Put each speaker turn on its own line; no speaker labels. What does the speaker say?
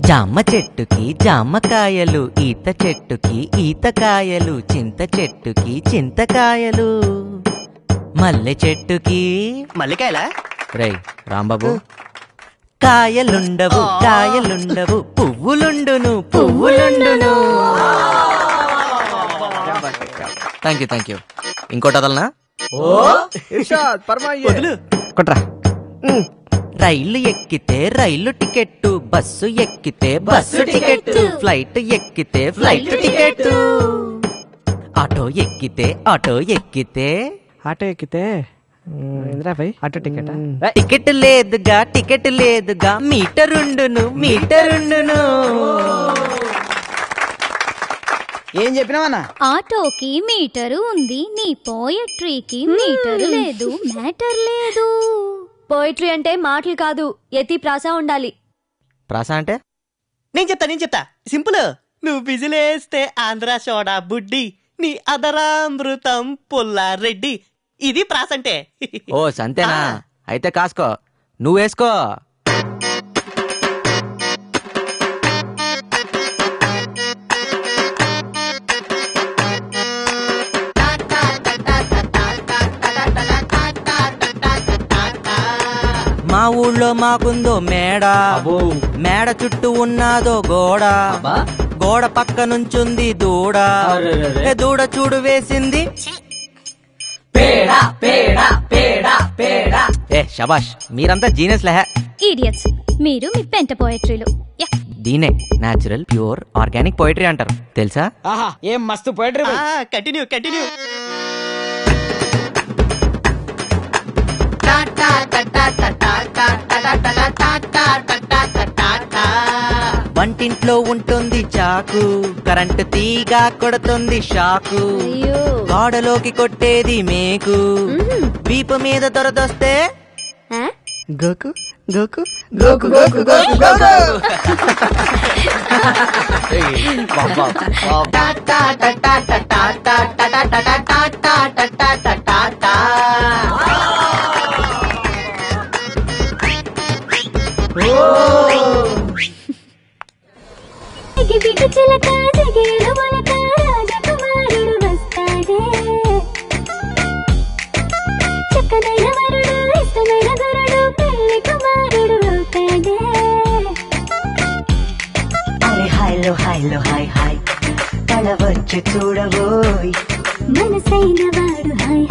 జామ చెట్టుకి జామకాయలు, ఈత చెట్టుకి ఈతకాయలు, చింత చెట్టుకి చింతకాయలు, మల్లె చెట్టుకి
మల్లికాయలా?
రై రాంబాబు, కాయలుండవు కాయలుండవు, పువ్వులుండును పువ్వులుండును. Thank you. ఇంకోటి వదలనా? కొట్రా. రైలు ఎక్కితే రైలు టికెట్టు, బస్సు ఎక్కితే బస్సు టికెట్టు, ఫ్లైట్ ఎక్కితే ఫ్లైట్ టికెట్టు, ఆటో ఎక్కితే ఆటో ఎక్కితే
ఆటో టికెట్.
టికెట్ లేదుగా టికెట్ లేదుగా, మీటరుండును మీటరుండును.
ఏం చెప్పినావన్నా?
ఆటోకి మీటరు ఉంది, నీ పోయట్రీకి మీటరు లేదు, మ్యాటర్ లేదు. పోయిటరీ అంటే మాటలు కాదు, యతి ప్రాస ఉండాలి.
ప్రాస అంటే?
నేను చెప్తా సింపుల్. నువ్వు విజిలేస్తే ఆంధ్ర సోడా బుడ్డి, నీ అదరామృతం పుల్లారెడ్డి. ఇది ప్రాస అంటే.
ఓ సంతేనా? అయితే కాసుకో, నువ్వు వేసుకో. మా ఊళ్ళో మాకుందో మేడ, మేడ చుట్టూ ఉన్నాదో గోడ, గోడ పక్క నుంచుంది దూడ, దూడ చూడు వేసింది ఏ శబాష్, మీరంతా జీనియస్ లహ.
ఈడియట్స్ మీరు మీ పెంట పోయట్రీలు.
దీనే న్యాచురల్ ప్యూర్ ఆర్గానిక్ పోయిటరీ అంటారు, తెలుసా?
ఏం మస్తు పోయిటరీ. కంటిన్యూ.
వంటింట్లో ఉంటుంది చాకు, కరెంటు తీగ కొడుతుంది షాకు, గోడలోకి కొట్టేది మేకు, వీపు మీద దొరదొస్తే
గోకు గోకు
గోకు గోకు గోకు గోకు.
హైలో హాయ్ కళ వచ్చి చూడబోయ్, మనసైన వాడు హాయ్